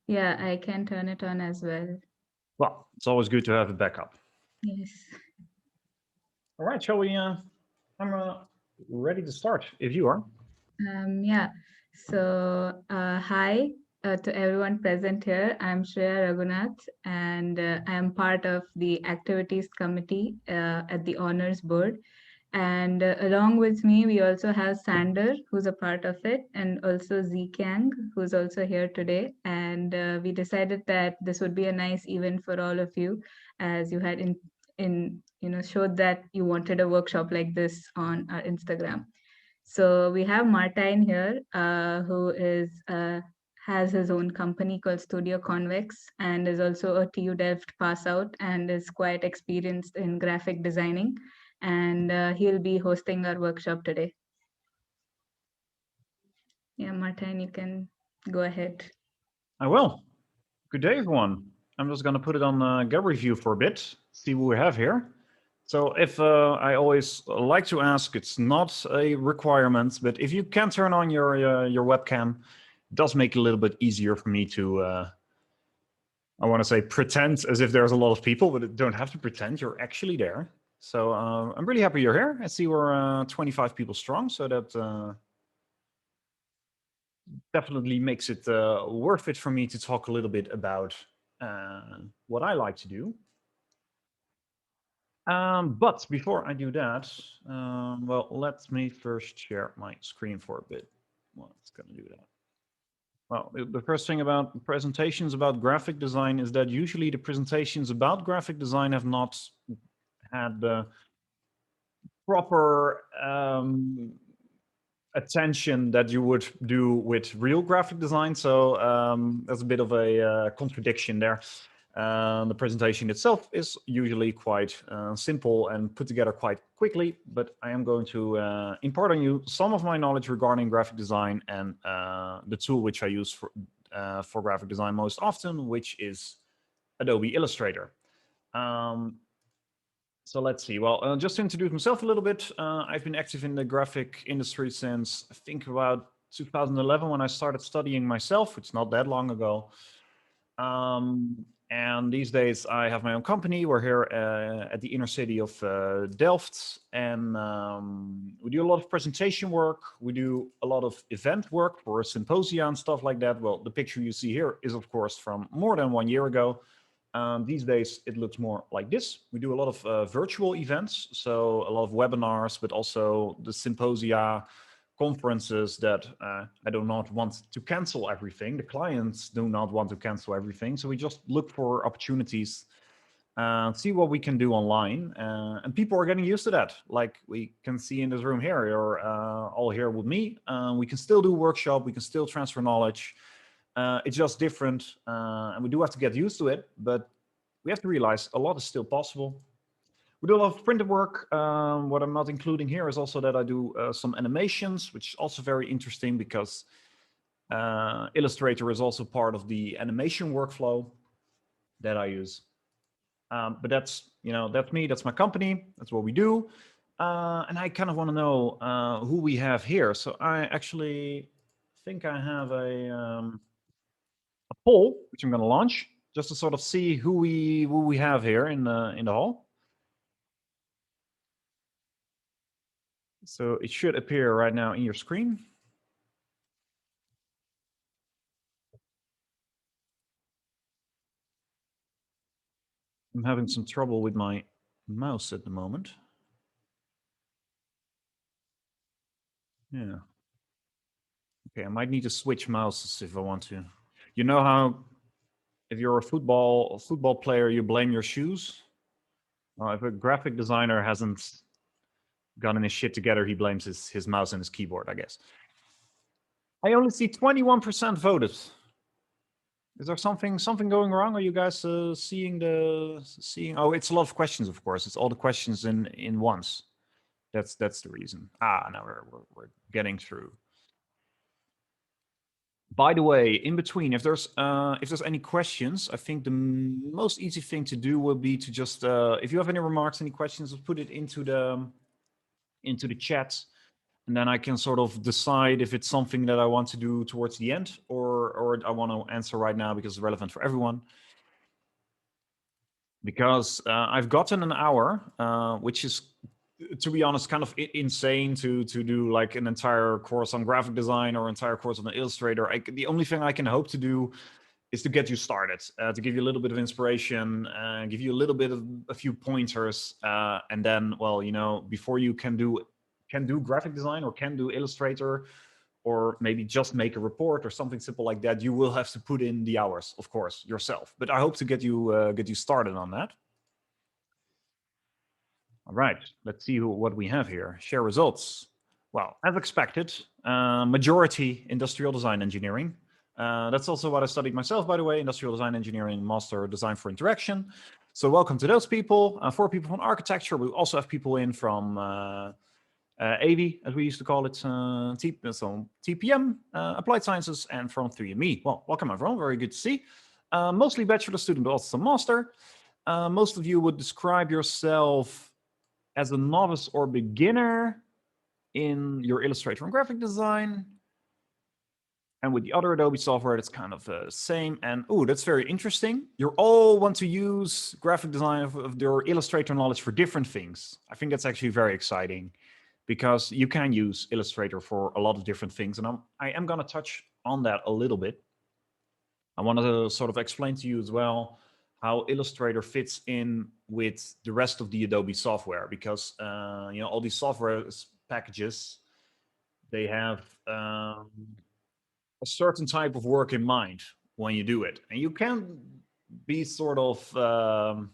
Yeah, I can turn it on as well. Well, it's always good to have a backup. Yes. All right, shall we? I'm ready to start if you are. Yeah. So, hi to everyone present here. I'm Shreya Raghunath, and I am part of the activities committee at the honors board. And along with me, we also have Sander, who's a part of it, and also Zikang, who's also here today. And we decided that this would be a nice event for all of you, as you had showed that you wanted a workshop like this on our Instagram. So we have Martijn here, who has his own company called Studio Convex and is also a TU Delft pass out and is quite experienced in graphic designing. And he'll be hosting our workshop today. Yeah, Martijn, you can go ahead. I will. Good day, everyone. I'm just going to put it on gallery view for a bit, see what we have here. So if I always like to ask, it's not a requirement, but if you can turn on your webcam, it does make it a little bit easier for me to, I want to say pretend as if there's a lot of people, but it don't have to pretend, you're actually there. So I'm really happy you're here. I see we're 25 people strong, so that definitely makes it worth it for me to talk a little bit about what I like to do. But before I do that, well, let me first share my screen for a bit. Well, it's going to do that. Well, the first thing about presentations about graphic design is that usually the presentations about graphic design have not had the proper attention that you would do with real graphic design. So there's a bit of a contradiction there. The presentation itself is usually quite simple and put together quite quickly, but I am going to impart on you some of my knowledge regarding graphic design and the tool which I use for graphic design most often, which is Adobe Illustrator. So let's see. Well, just to introduce myself a little bit, I've been active in the graphic industry since I think about 2011 when I started studying myself. It's not that long ago. And these days I have my own company. We're here at the inner city of Delft, and we do a lot of presentation work. We do a lot of event work for symposia and stuff like that. Well, the picture you see here is, of course, from more than 1 year ago. These days, it looks more like this. We do a lot of virtual events, so a lot of webinars, but also the symposia, conferences that I do not want to cancel everything. The clients do not want to cancel everything. So we just look for opportunities, see what we can do online. And people are getting used to that. Like we can see in this room here, you're all here with me. We can still do workshop. We can still transfer knowledge. It's just different, and we do have to get used to it, but we have to realize a lot is still possible. We do a lot of printed work. What I'm not including here is also that I do some animations, which is also very interesting because Illustrator is also part of the animation workflow that I use. But that's, that's me, that's my company, that's what we do. And I kind of want to know who we have here. So I actually think I have a poll, which I'm going to launch, just to sort of see who we have here in the hall. So it should appear right now in your screen. I'm having some trouble with my mouse at the moment. Yeah. Okay, I might need to switch mouses if I want to. You know how if you're a football player, you blame your shoes? If a graphic designer hasn't gotten his shit together, he blames his mouse and his keyboard, I guess. I only see 21% voted. Is there something going wrong? Are you guys seeing? Oh, it's a lot of questions, of course. It's all the questions in once. That's the reason. Now we're getting through. By the way, in between, if there's any questions, I think the most easy thing to do will be to just if you have any remarks, any questions, put it into the chat. And then I can sort of decide if it's something that I want to do towards the end, or I want to answer right now because it's relevant for everyone. Because I've gotten an hour, which is, to be honest, kind of insane to do like an entire course on graphic design or entire course on Illustrator. The only thing I can hope to do is to get you started, to give you a little bit of inspiration, give you a little bit of a few pointers, and then, well, you know, before you can do graphic design or can do Illustrator, or maybe just make a report or something simple like that, you will have to put in the hours, of course, yourself. But I hope to get you started on that. All right, let's see what we have here. Share results. Well, as expected, majority industrial design engineering. That's also what I studied myself, by the way, industrial design engineering, master design for interaction. So welcome to those people. 4 people from architecture. We also have people in from AV, as we used to call it, so TPM, Applied Sciences, and from 3ME. Well, welcome everyone, very good to see. Mostly bachelor student, but also some master. Most of you would describe yourself as a novice or beginner in your Illustrator and graphic design. And with the other Adobe software, it's kind of the same. And oh, that's very interesting. You all want to use graphic design of your Illustrator knowledge for different things. I think that's actually very exciting, because you can use Illustrator for a lot of different things. And I am going to touch on that a little bit. I want to sort of explain to you as well how Illustrator fits in with the rest of the Adobe software, because you know, all these software packages, they have a certain type of work in mind when you do it, and you can be sort of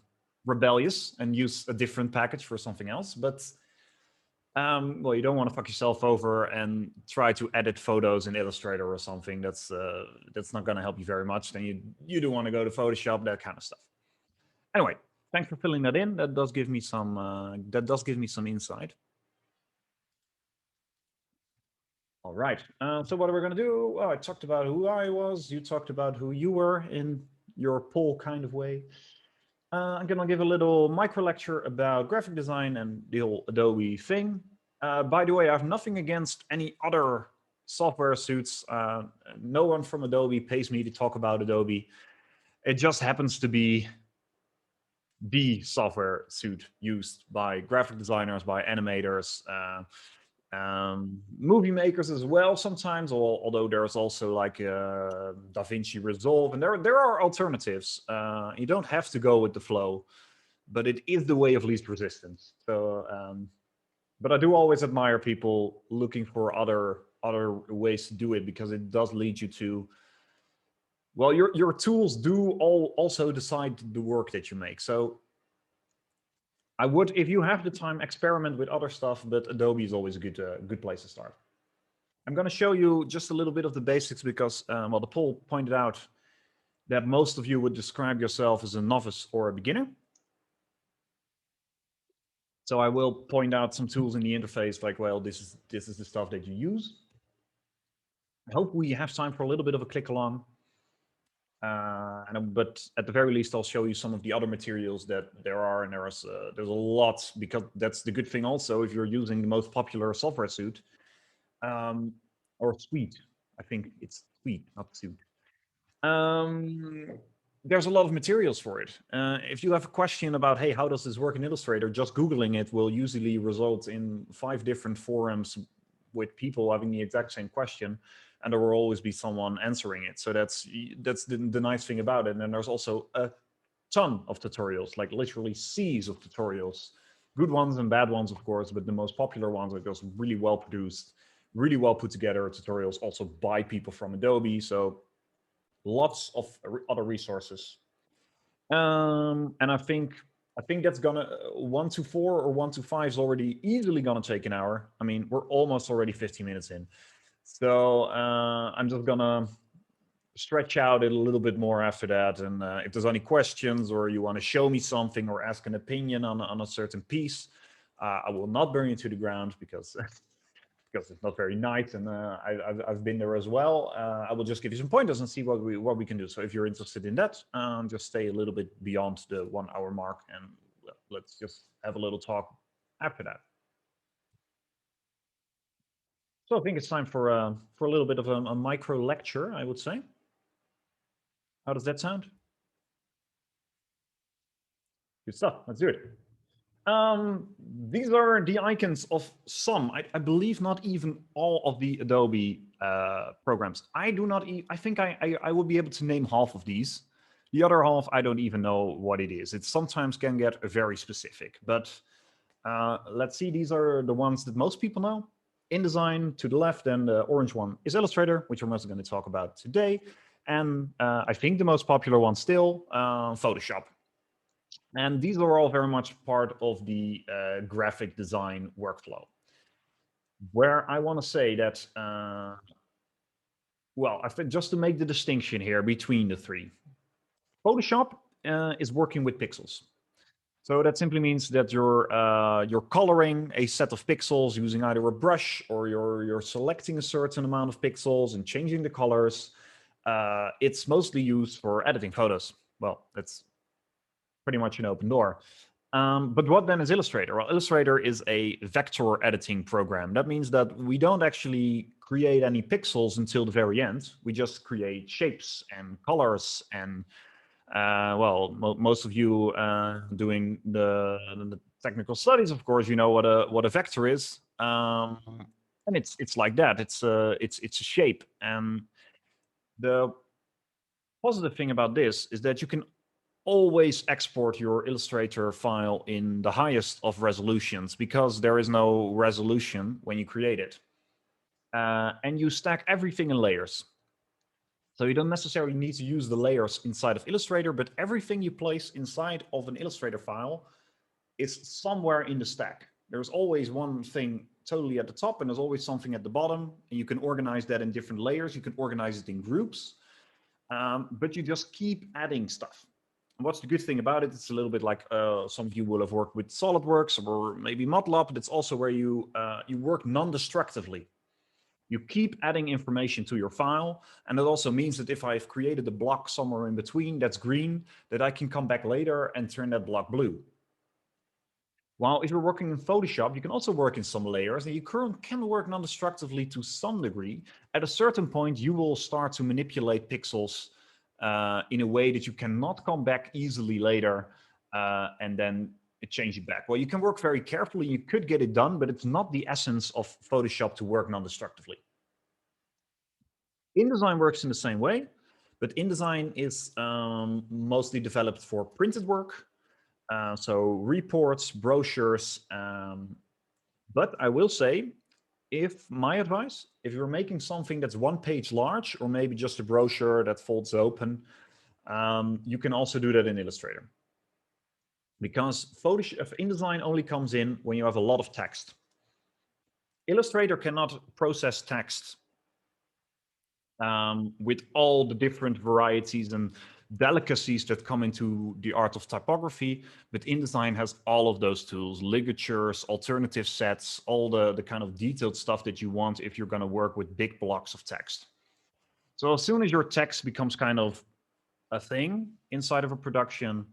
rebellious and use a different package for something else, but well, you don't want to fuck yourself over and try to edit photos in Illustrator or something. That's not going to help you very much. Then you do want to go to Photoshop, that kind of stuff. Anyway, thanks for filling that in. That does give me some insight. All right. So what are we going to do? Well, I talked about who I was. You talked about who you were in your poll kind of way. I'm going to give a little micro lecture about graphic design and the whole Adobe thing. By the way, I have nothing against any other software suites. No one from Adobe pays me to talk about Adobe. It just happens to be the software suite used by graphic designers, by animators, movie makers as well sometimes, although there's also like DaVinci Resolve, and there are alternatives. You don't have to go with the flow, but it is the way of least resistance. So, but I do always admire people looking for other ways to do it, because it does lead you to, well, your tools do also decide the work that you make. So I would, if you have the time, experiment with other stuff, but Adobe is always a good place to start. I'm going to show you just a little bit of the basics, because, well, the poll pointed out that most of you would describe yourself as a novice or a beginner. So I will point out some tools in the interface, like, well, this is the stuff that you use. I hope we have time for a little bit of a click along. But at the very least, I'll show you some of the other materials that there are, and there's a lot, because that's the good thing also, if you're using the most popular software suite, or suite. I think it's suite, not suite. There's a lot of materials for it. If you have a question about, hey, how does this work in Illustrator, just Googling it will usually result in 5 different forums with people having the exact same question, and there will always be someone answering it. So that's the nice thing about it. And then there's also a ton of tutorials, like literally seas of tutorials, good ones and bad ones, of course, but the most popular ones are just really well produced, really well put together tutorials, also by people from Adobe. So lots of other resources. And I think that's gonna 1 to 4 or 1 to 5 is already easily gonna take an hour. I mean, we're almost already 15 minutes in. So I'm just gonna stretch out it a little bit more after that. And if there's any questions, or you want to show me something or ask an opinion on a certain piece, I will not burn you to the ground, because because it's not very nice, and I've been there as well. I will just give you some pointers and see what we can do. So if you're interested in that, just stay a little bit beyond the 1 hour mark, and let's just have a little talk after that. So I think it's time for a little bit of a micro lecture, I would say. How does that sound? Good stuff. Let's do it. These are the icons of some, I believe not even all of the Adobe programs. I do not, I think I would be able to name half of these. The other half, I don't even know what it is. It sometimes can get very specific, but let's see, these are the ones that most people know. InDesign to the left, and the orange one is Illustrator, which we're mostly going to talk about today. And I think the most popular one still, Photoshop. And these are all very much part of the graphic design workflow. Where I want to say that, well, I think just to make the distinction here between the three, Photoshop is working with pixels. So that simply means that you're coloring a set of pixels using either a brush, or you're selecting a certain amount of pixels and changing the colors. It's mostly used for editing photos. Well, that's pretty much an open door. But what then is Illustrator? Well, Illustrator is a vector editing program. That means that we don't actually create any pixels until the very end. We just create shapes and colors and well, most of you doing the technical studies, of course, you know what a vector is, and it's like that. It's a shape, and the positive thing about this is that you can always export your Illustrator file in the highest of resolutions, because there is no resolution when you create it, and you stack everything in layers. So you don't necessarily need to use the layers inside of Illustrator, but everything you place inside of an Illustrator file is somewhere in the stack. There's always one thing totally at the top, and there's always something at the bottom, and you can organize that in different layers. You can organize it in groups, but you just keep adding stuff. And what's the good thing about it? It's a little bit like some of you will have worked with SolidWorks or maybe MATLAB, but it's also where you work non-destructively. You keep adding information to your file, and that also means that if I've created a block somewhere in between that's green, that I can come back later and turn that block blue. While if you're working in Photoshop, you can also work in some layers, and you can work non-destructively to some degree. At a certain point, you will start to manipulate pixels in a way that you cannot come back easily later and then change it back. Well, you can work very carefully, you could get it done, but it's not the essence of Photoshop to work non-destructively. InDesign works in the same way, but InDesign is mostly developed for printed work, so reports, brochures. But I will say, my advice, if you're making something that's one page large, or maybe just a brochure that folds open, you can also do that in Illustrator. Because Photoshop, InDesign only comes in when you have a lot of text. Illustrator cannot process text with all the different varieties and delicacies that come into the art of typography, but InDesign has all of those tools, ligatures, alternative sets, all the kind of detailed stuff that you want if you're going to work with big blocks of text. So as soon as your text becomes kind of a thing inside of a production,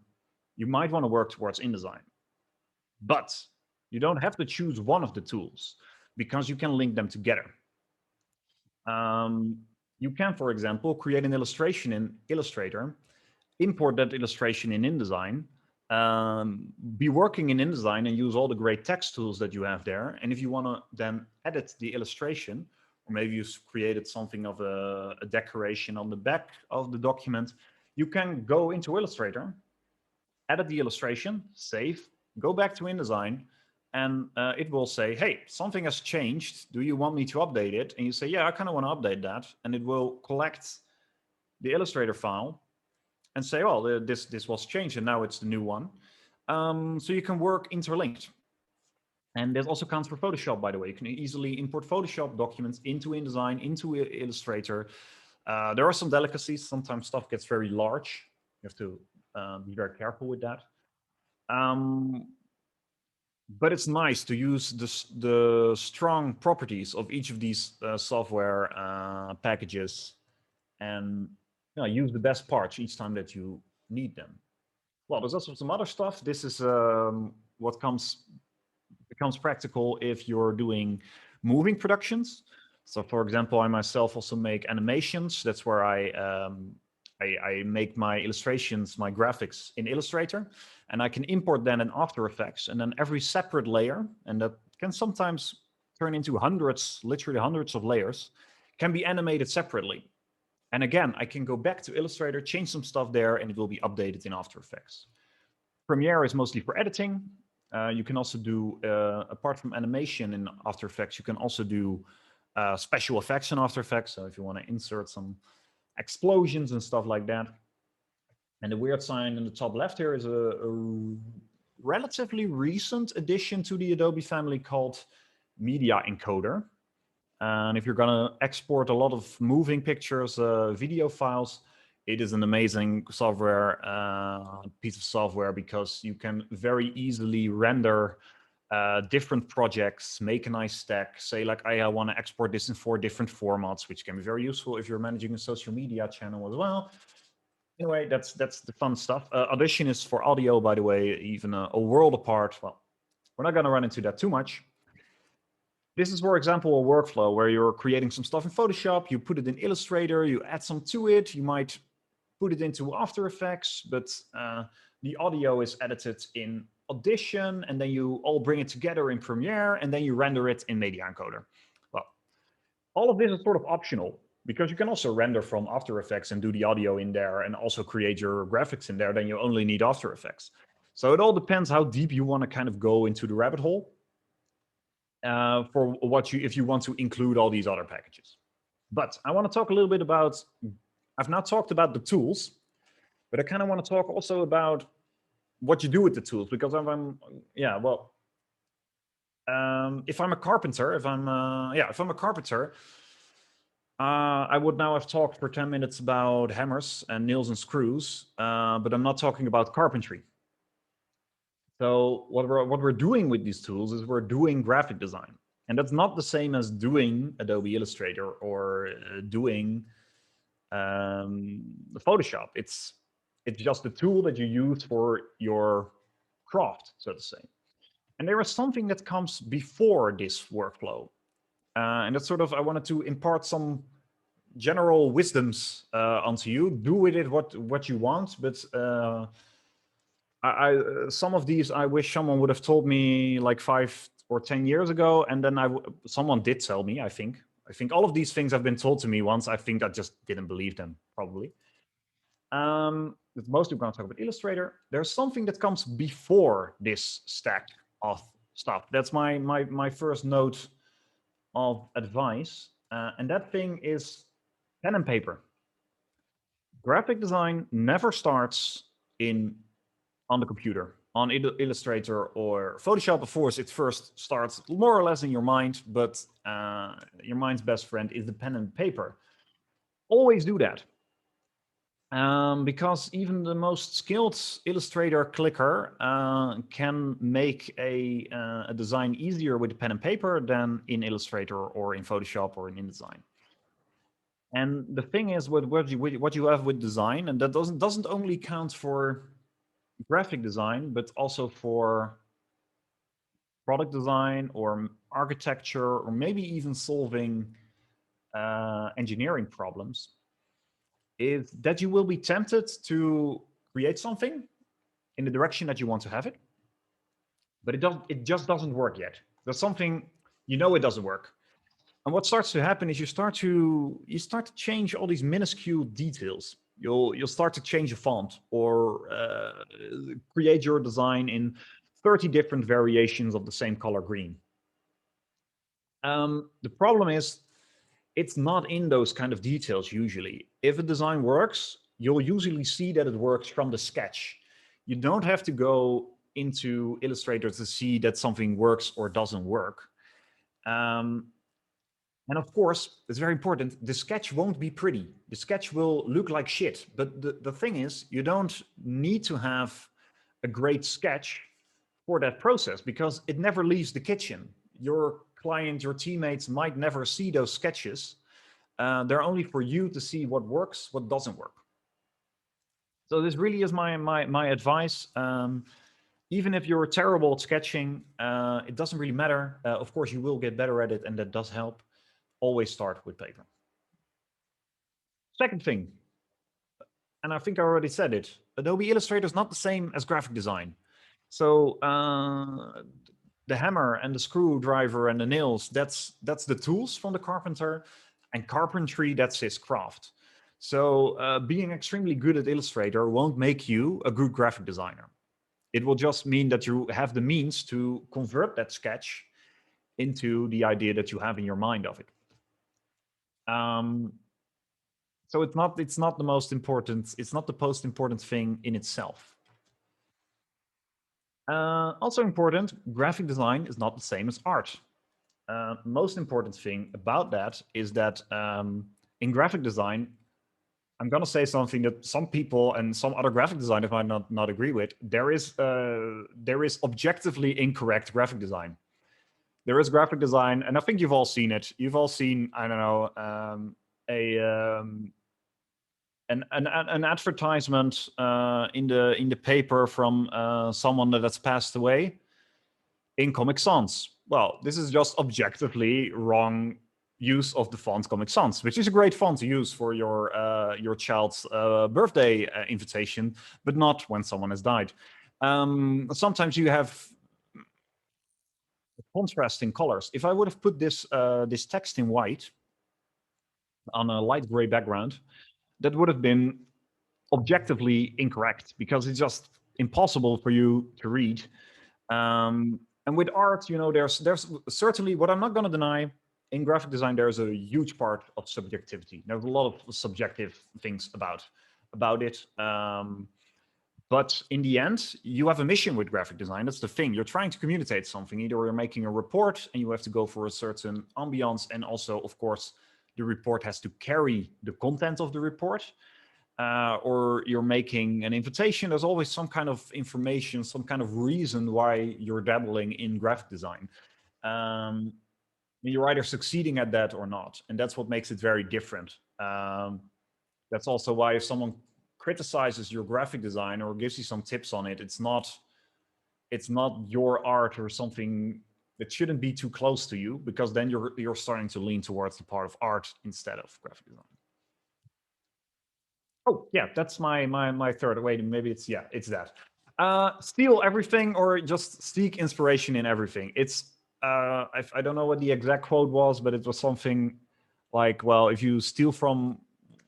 you might want to work towards InDesign. But you don't have to choose one of the tools, because you can link them together. You can, for example, create an illustration in Illustrator, import that illustration in InDesign, be working in InDesign and use all the great text tools that you have there. And if you want to then edit the illustration, or maybe you've created something of a decoration on the back of the document, you can go into Illustrator, edit the illustration, save, go back to InDesign, and it will say, hey, something has changed. Do you want me to update it? And you say, yeah, I kind of want to update that. And it will collect the Illustrator file and say, well, this was changed and now it's the new one. So you can work interlinked. And that also counts for Photoshop, by the way. You can easily import Photoshop documents into InDesign, into Illustrator. There are some delicacies. Sometimes stuff gets very large. You have to be very careful with that. But it's nice to use the strong properties of each of these software packages, and use the best parts each time that you need them. Well, there's also some other stuff. This is what becomes practical if you're doing moving productions. So for example, I myself also make animations. That's where I make my illustrations, my graphics in Illustrator, and I can import them in After Effects, and then every separate layer, and that can sometimes turn into hundreds, literally hundreds of layers, can be animated separately. And again, I can go back to Illustrator, change some stuff there, and it will be updated in After Effects. Premiere is mostly for editing. You can also do, apart from animation in After Effects, you can also do special effects in After Effects. So if you want to insert some explosions and stuff like that. And the weird sign in the top left here is a relatively recent addition to the Adobe family called Media Encoder. And if you're going to export a lot of moving pictures, video files, it is an amazing software, piece of software, because you can very easily render different projects, make a nice stack, say like, I want to export this in 4 different formats, which can be very useful if you're managing a social media channel as well. Anyway, that's the fun stuff. Audition is for audio, by the way, even a world apart. Well, we're not going to run into that too much. This is, for example, a workflow where you're creating some stuff in Photoshop, you put it in Illustrator, you add some to it, you might put it into After Effects, but the audio is edited in Audition, and then you all bring it together in Premiere, and then you render it in Media Encoder. Well, all of this is sort of optional, because you can also render from After Effects and do the audio in there and also create your graphics in there. Then you only need After Effects. So it all depends how deep you want to kind of go into the rabbit hole for what if you want to include all these other packages. But I want to talk a little bit about, I've now talked about the tools, but I kind of want to talk also about what you do with the tools, because if I'm a carpenter, if I'm a carpenter, I would now have talked for 10 minutes about hammers and nails and screws, but I'm not talking about carpentry. So what we're doing with these tools is we're doing graphic design. And that's not the same as doing Adobe Illustrator or doing Photoshop. It's just a tool that you use for your craft, so to say. And there is something that comes before this workflow. And that's sort of, I wanted to impart some general wisdoms onto you. Do with it what you want, but some of these I wish someone would have told me like 5 or 10 years ago, and then someone did tell me. I think all of these things have been told to me once. I think I just didn't believe them, probably. But mostly we're going to talk about Illustrator. There's something that comes before this stack of stuff. That's my first note of advice, and that thing is pen and paper. Graphic design never starts on the computer, on Illustrator or Photoshop. Of course, it first starts more or less in your mind, but your mind's best friend is the pen and paper. Always do that. Because even the most skilled Illustrator clicker can make a design easier with pen and paper than in Illustrator or in Photoshop or in InDesign. And the thing is, what you have with design, and that doesn't only count for graphic design, but also for product design or architecture, or maybe even solving engineering problems, is that you will be tempted to create something in the direction that you want to have it, but it just doesn't work yet. There's something, it doesn't work. And what starts to happen is you start to change all these minuscule details. You'll start to change a font or create your design in 30 different variations of the same color green. The problem is it's not in those kind of details usually. If a design works, you'll usually see that it works from the sketch. You don't have to go into Illustrator to see that something works or doesn't work. And of course, it's very important, the sketch won't be pretty. The sketch will look like shit. But the thing is, you don't need to have a great sketch for that process, because it never leaves the kitchen. Your client, your teammates might never see those sketches. They're only for you to see what works, what doesn't work. So this really is my advice. Even if you're terrible at sketching, it doesn't really matter. Of course, you will get better at it, and that does help. always start with paper. Second thing, and I think I already said it, Adobe Illustrator is not the same as graphic design. So the hammer and the screwdriver and the nails, that's the tools from the carpenter, and carpentry, that's his craft. So being extremely good at Illustrator won't make you a good graphic designer. It will just mean that you have the means to convert that sketch into the idea that you have in your mind of it. So it's not the most important, it's not the most important thing in itself. Also important, graphic design is not the same as art. Most important thing about that is that in graphic design, I'm going to say something that some people and some other graphic designers might not agree with. There is objectively incorrect graphic design. There is graphic design, and I think you've all seen it. You've all seen, I don't know, an advertisement in the paper from someone that has passed away in Comic Sans. Well, this is just objectively wrong use of the font Comic Sans, which is a great font to use for your child's birthday invitation, but not when someone has died. Sometimes you have contrasting colors. If I would have put this text in white on a light gray background, that would have been objectively incorrect because it's just impossible for you to read. And with art, you know, there's certainly, what I'm not going to deny, in graphic design, there's a huge part of subjectivity. There's a lot of subjective things about it. But in the end, you have a mission with graphic design. That's the thing. You're trying to communicate something. Either you're making a report and you have to go for a certain ambiance. And also, of course, the report has to carry the content of the report. Or you're making an invitation. There's always some kind of information, some kind of reason why you're dabbling in graphic design. You're either succeeding at that or not. And that's what makes it very different. That's also why if someone criticizes your graphic design or gives you some tips on it, it's not your art or something that shouldn't be too close to you, because then you're starting to lean towards the part of art instead of graphic design. Oh yeah, that's my third. Wait, maybe it's that. Steal everything or just seek inspiration in everything. It's I don't know what the exact quote was, but it was something like, well, if you steal from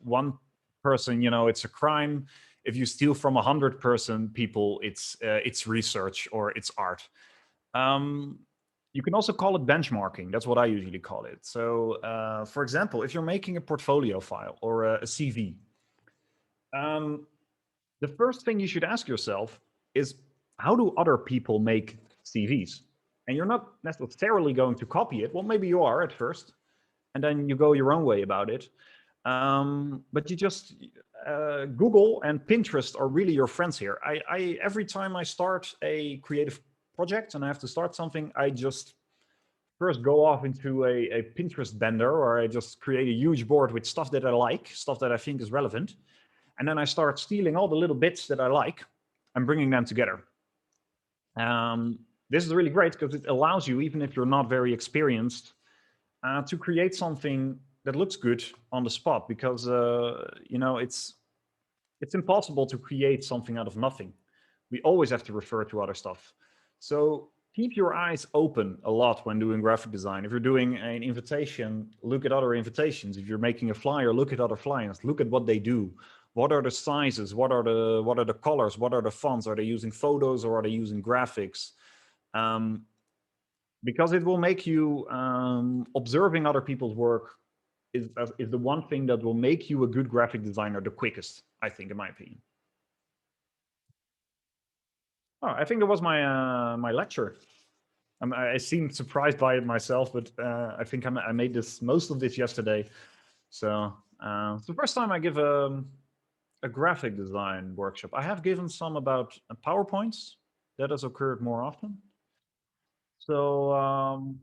one person, you know, it's a crime. If you steal from 100 people, it's research or it's art. You can also call it benchmarking. That's what I usually call it. So, for example, if you're making a portfolio file or a CV, the first thing you should ask yourself is, how do other people make CVs? And you're not necessarily going to copy it. Well, maybe you are at first, and then you go your own way about it. But you just Google and Pinterest are really your friends here. Every time I start a creative project and I have to start something, I just first go off into a Pinterest bender, or I just create a huge board with stuff that I like, stuff that I think is relevant. And then I start stealing all the little bits that I like and bringing them together. This is really great because it allows you, even if you're not very experienced, to create something that looks good on the spot, because you know, it's impossible to create something out of nothing. We always have to refer to other stuff. So keep your eyes open a lot when doing graphic design. If you're doing an invitation, look at other invitations. If you're making a flyer, look at other flyers. Look at what they do. What are the sizes? What are the colors? What are the fonts? Are they using photos or are they using graphics? Because it will make you, observing other people's work is the one thing that will make you a good graphic designer the quickest, I think, in my opinion. Oh, I think that was my lecture. I seemed surprised by it myself, but I think I made most of this yesterday. So it's the first time I give a graphic design workshop. I have given some about PowerPoints. That has occurred more often. So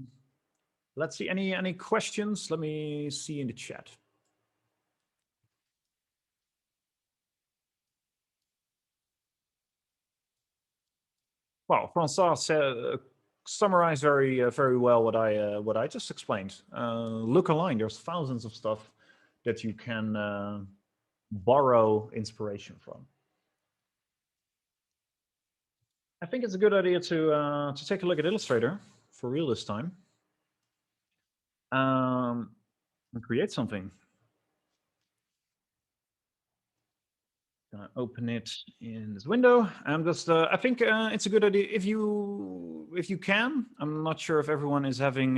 let's see, any questions? Let me see in the chat. Well, Francois summarize very well what I just explained. Look online. There's thousands of stuff that you can borrow inspiration from. I think it's a good idea to take a look at Illustrator for real this time and create something. Gonna open it in this window. And just I think it's a good idea if you can. I'm not sure if everyone is having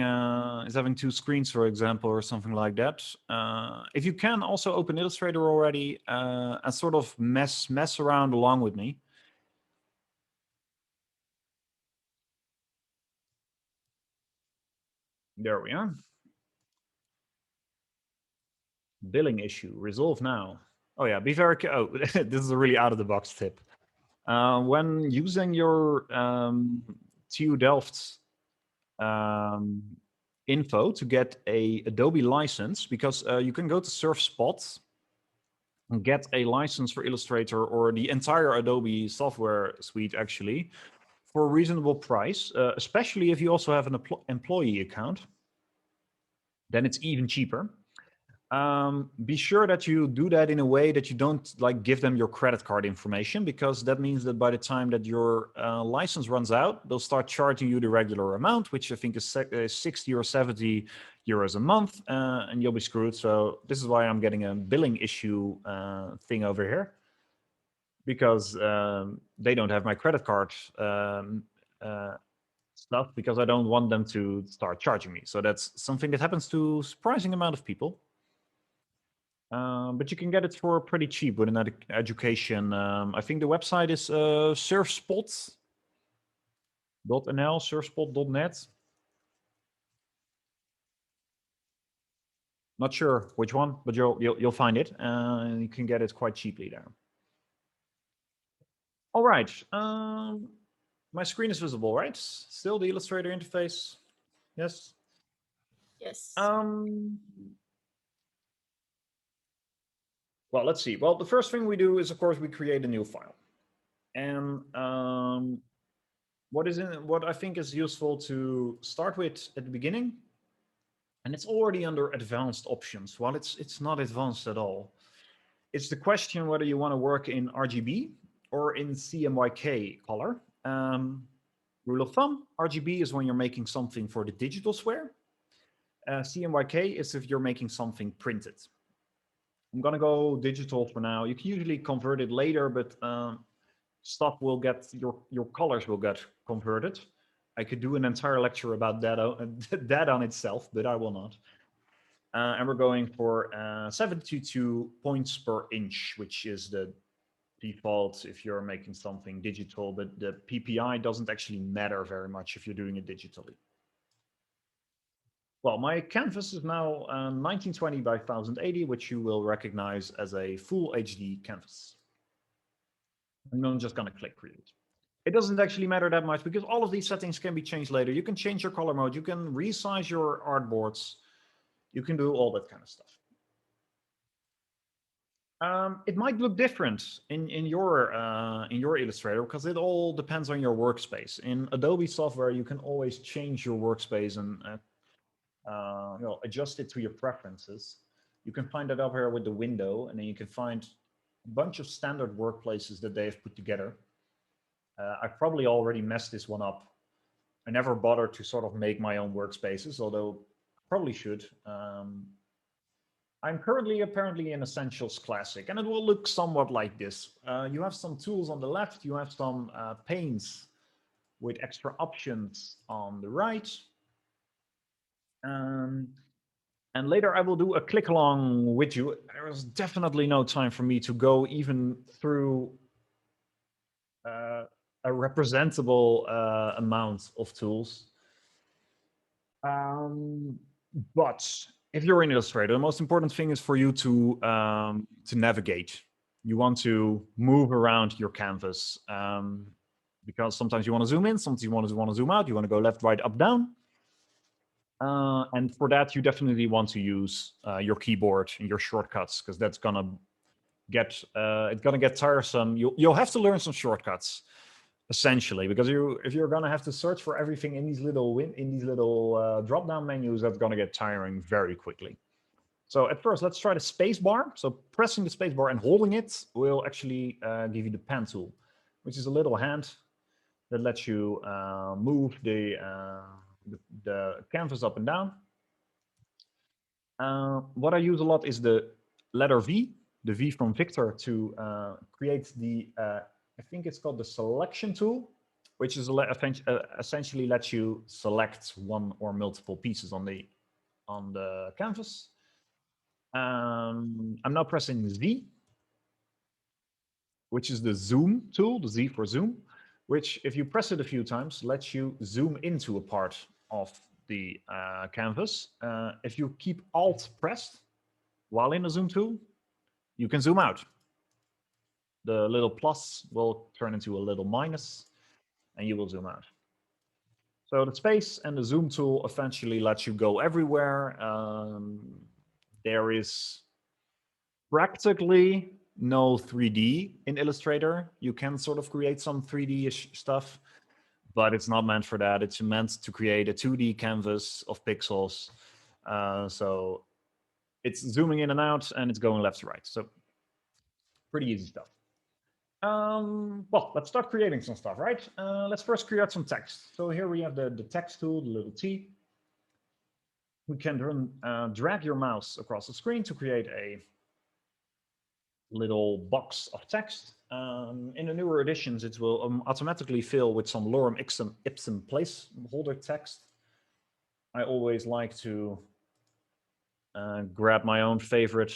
two screens, for example, or something like that. If you can, also open Illustrator already and sort of mess around along with me. There we are. Billing issue, resolve now. Oh yeah, be very careful. Oh, this is a really out of the box tip. When using your TU Delft info to get a Adobe license, because you can go to SurfSpot and get a license for Illustrator or the entire Adobe software suite actually for a reasonable price, especially if you also have an employee account, then it's even cheaper. Be sure that you do that in a way that you don't like give them your credit card information, because that means that by the time that your license runs out, they'll start charging you the regular amount, which I think is 60 or 70 euros a month, and you'll be screwed. So this is why I'm getting a billing issue thing over here, because they don't have my credit card stuff, because I don't want them to start charging me. So that's something that happens to a surprising amount of people. But you can get it for pretty cheap with an education. I think the website is surfspot.nl, surfspot.net. Not sure which one, but you'll find it. You can get it quite cheaply there. All right. My screen is visible, right? Still the Illustrator interface. Yes. Yes. Well, let's see. Well, the first thing we do is, of course, we create a new file. And what I think is useful to start with at the beginning, and it's already under advanced options. Well, it's not advanced at all. It's the question whether you want to work in RGB or in CMYK color. Rule of thumb, RGB is when you're making something for the digital sphere. CMYK is if you're making something printed. I'm gonna go digital for now. You can usually convert it later, but stuff will get, your colors will get converted. I could do an entire lecture about that on itself, but I will not. And we're going for 72 points per inch, which is the default if you're making something digital, but the PPI doesn't actually matter very much if you're doing it digitally. Well, my canvas is now 1920 by 1080, which you will recognize as a full HD canvas. And I'm just going to click create. It doesn't actually matter that much because all of these settings can be changed later. You can change your color mode. You can resize your artboards. You can do all that kind of stuff. It might look different in your Illustrator because it all depends on your workspace. In Adobe software, you can always change your workspace and adjust it to your preferences. You can find that up here with the window, and then you can find a bunch of standard workplaces that they have put together. I probably already messed this one up. I never bothered to sort of make my own workspaces, although I probably should. I'm currently apparently in Essentials Classic, and it will look somewhat like this. You have some tools on the left, you have some panes with extra options on the right. And later I will do a click along with you. There is definitely no time for me to go even through a representable amount of tools. But if you're in Illustrator, the most important thing is for you to navigate. You want to move around your canvas because sometimes you want to zoom in, sometimes you want to zoom out, you want to go left, right, up, down. And for that, you definitely want to use your keyboard and your shortcuts, because that's gonna get tiresome. You'll have to learn some shortcuts. essentially, because if you're gonna have to search for everything in these little drop-down menus, that's gonna get tiring very quickly. So at first, let's try the space bar. So pressing the space bar and holding it will actually give you the pen tool, which is a little hand that lets you move the canvas up and down. What I use a lot is the letter V, the V from Victor, to create the, I think it's called the selection tool, which is essentially lets you select one or multiple pieces on the canvas. I'm now pressing Z, which is the zoom tool, the Z for zoom, which if you press it a few times, lets you zoom into a part of the canvas. If you keep Alt pressed while in the zoom tool, you can zoom out. The little plus will turn into a little minus, and you will zoom out. So the space and the zoom tool eventually lets you go everywhere. There is practically no 3D in Illustrator. You can sort of create some 3D-ish stuff, but it's not meant for that. It's meant to create a 2D canvas of pixels. So it's zooming in and out, and it's going left to right. So pretty easy stuff. Well, let's start creating some stuff, right? Let's first create some text. So here we have the text tool, the little T. We can drag your mouse across the screen to create a little box of text. In the newer editions, it will automatically fill with some lorem ipsum placeholder text. I always like to grab my own favorite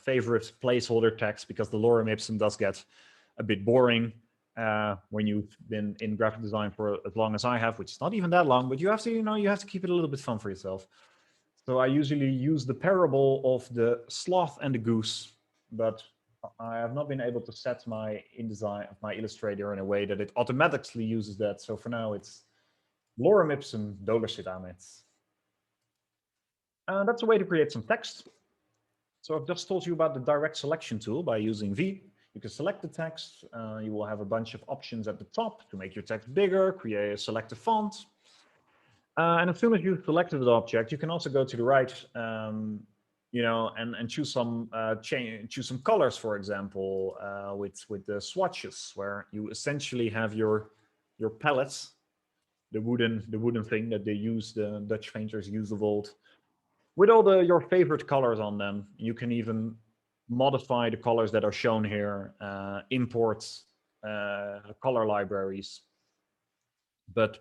placeholder text, because the lorem ipsum does get a bit boring when you've been in graphic design for as long as I have, which is not even that long, but you have to, you have to keep it a little bit fun for yourself. So I usually use the parable of the sloth and the goose, but I have not been able to set my InDesign, my Illustrator, in a way that it automatically uses that. So for now, it's lorem ipsum dolorsit amet. That's a way to create some text. So I've just told you about the direct selection tool. By using V, you can select the text. You will have a bunch of options at the top to make your text bigger, select a font. And as soon as you've selected the object, you can also go to the right, and choose some choose some colors, for example, with the swatches, where you essentially have your palettes, the wooden thing that the Dutch painters used of old, with all your favorite colors on them. You can even modify the colors that are shown here, import color libraries. But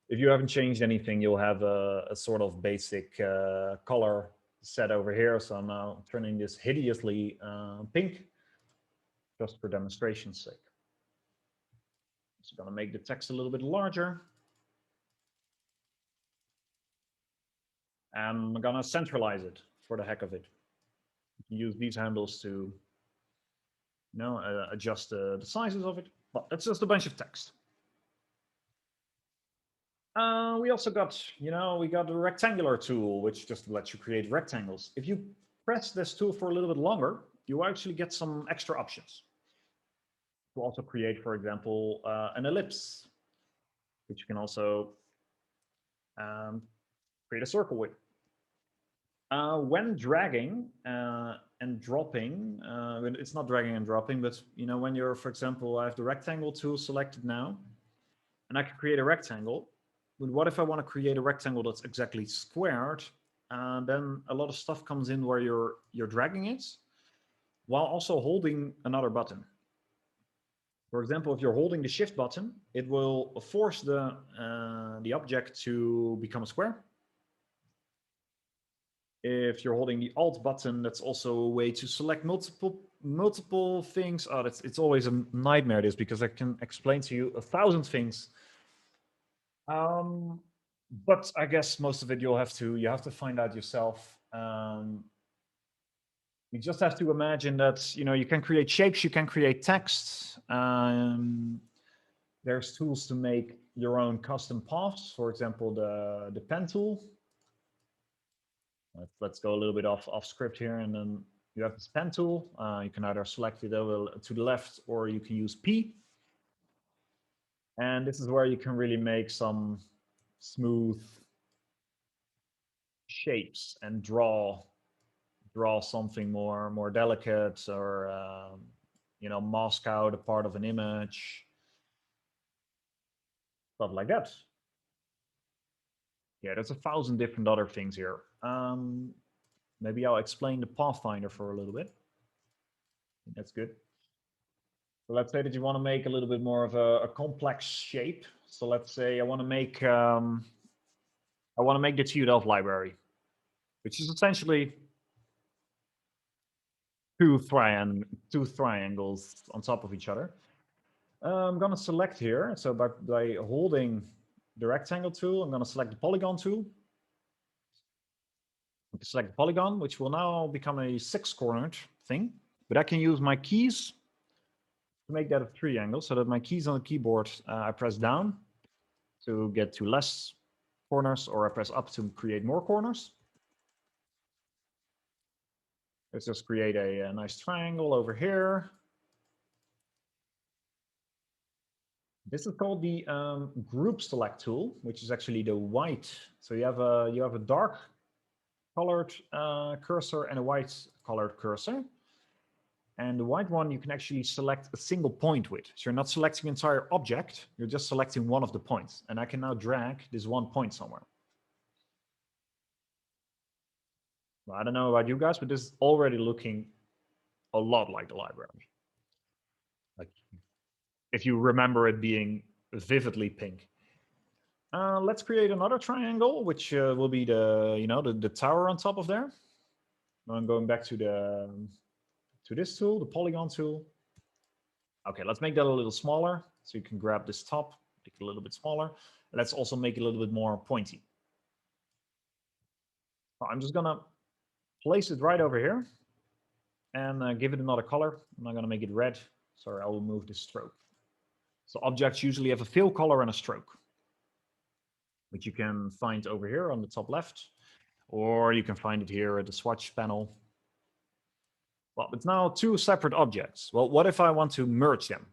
if you haven't changed anything, you'll have a sort of basic color set over here. So I'm now turning this hideously pink, just for demonstration's sake. So I'm going to make the text a little bit larger. And I'm going to centralize it for the heck of it. You can use these handles to adjust the sizes of it. But that's just a bunch of text. We also got, we got the rectangular tool, which just lets you create rectangles. If you press this tool for a little bit longer, you actually get some extra options. To also create, for example, an ellipse, which you can also create a circle with. When dragging and dropping, it's not dragging and dropping, but when you're, for example, I have the rectangle tool selected now, and I can create a rectangle. But what if I want to create a rectangle that's exactly squared? Then a lot of stuff comes in where you're dragging it, while also holding another button. For example, if you're holding the Shift button, it will force the object to become a square. If you're holding the Alt button, that's also a way to select multiple things. Oh, it's always a nightmare, this, because I can explain to you 1,000 things. But I guess most of it you have to find out yourself. You just have to imagine that you can create shapes, you can create text. There's tools to make your own custom paths. For example, the pen tool. Let's go a little bit off script here, and then you have this pen tool. You can either select it over to the left, or you can use P. And this is where you can really make some smooth shapes and draw something more delicate, or you know, mask out a part of an image, stuff like that. Yeah, there's 1,000 different other things here. Maybe I'll explain the Pathfinder for a little bit. That's good. So let's say that you want to make a little bit more of a complex shape. So let's say I want to make the TUDelf library, which is essentially two triangles on top of each other. I'm going to select here. So by holding the rectangle tool, I'm going to select the polygon tool. Select the polygon, which will now become a 6-cornered thing. But I can use my keys to make that a triangle, so that my keys on the keyboard, I press down to get to less corners, or I press up to create more corners. Let's just create a nice triangle over here. This is called the group select tool, which is actually the white. So you have a dark colored cursor and a white colored cursor. And the white one, you can actually select a single point with. So you're not selecting the entire object, you're just selecting one of the points. And I can now drag this one point somewhere. Well, I don't know about you guys, but this is already looking a lot like the library. Like, if you remember it being vividly pink. Let's create another triangle, which will be the tower on top of there. Now I'm going back to this tool, the polygon tool. Okay, let's make that a little smaller. So you can grab this top, make it a little bit smaller. Let's also make it a little bit more pointy. I'm just gonna place it right over here and give it another color. I'm not gonna make it red. Sorry, I will move the stroke. So objects usually have a fill color and a stroke, which you can find over here on the top left, or you can find it here at the swatch panel. Well, it's now two separate objects. Well, what if I want to merge them?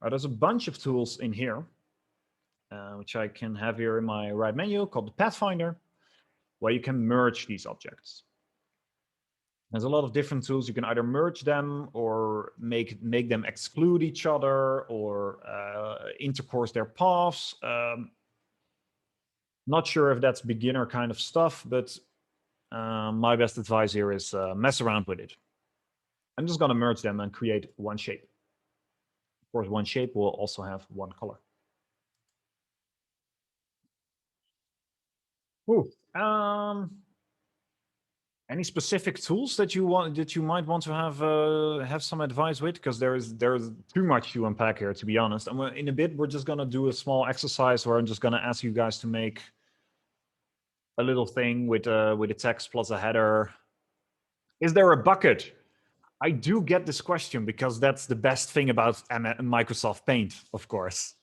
There's a bunch of tools in here, which I can have here in my right menu, called the Pathfinder, where you can merge these objects. There's a lot of different tools. You can either merge them or make them exclude each other, or intercourse their paths. Not sure if that's beginner kind of stuff, but my best advice here is mess around with it. I'm just going to merge them and create one shape. Of course, one shape will also have one color. Ooh, any specific tools that you might want to have some advice with? Because there's too much to unpack here, to be honest. And in a bit, we're just going to do a small exercise where I'm just going to ask you guys to make a little thing with a text plus a header. Is there a bucket? I do get this question because that's the best thing about Microsoft Paint, of course.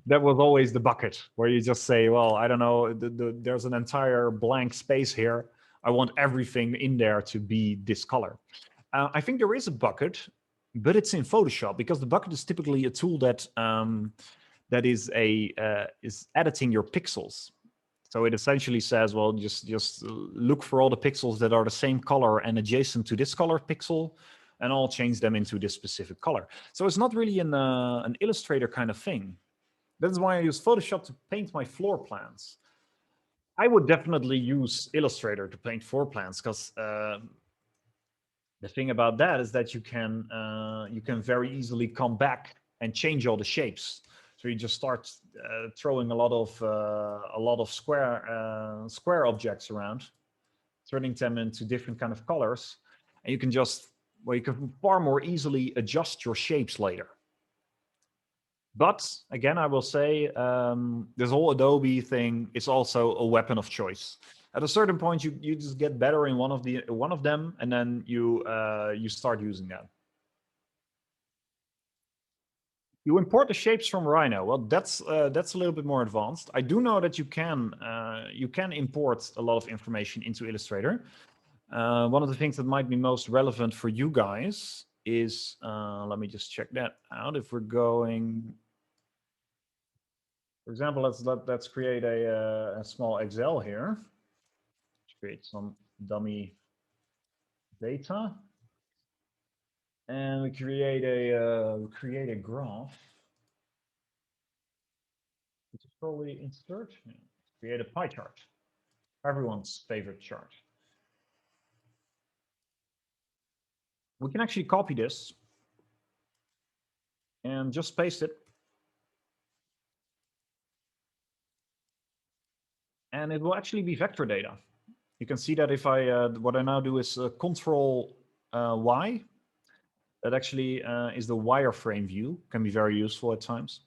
That was always the bucket where you just say, well, I don't know, there's an entire blank space here. I want everything in there to be this color. I think there is a bucket, but it's in Photoshop, because the bucket is typically a tool that is editing your pixels. So it essentially says, well, just look for all the pixels that are the same color and adjacent to this color pixel, and I'll change them into this specific color. So it's not really an Illustrator kind of thing. That's why I use Photoshop to paint my floor plans. I would definitely use Illustrator to paint floor plans, because the thing about that is that you can very easily come back and change all the shapes. So you just start throwing a lot of square objects around, turning them into different kind of colors, and you can you can far more easily adjust your shapes later. But again, I will say this whole Adobe thing is also a weapon of choice. At a certain point, you just get better in one of them, and then you start using them. You import the shapes from Rhino. Well, that's a little bit more advanced. I do know that you can import a lot of information into Illustrator. One of the things that might be most relevant for you guys is, let me just check that out. If we're going For example, let's create a small Excel here. Let's create some dummy data, and we create a graph, which is probably insert. Create a pie chart, everyone's favorite chart. We can actually copy this and just paste it. And it will actually be vector data. You can see that if I, what I now do is Control Y. That actually is the wireframe view, can be very useful at times.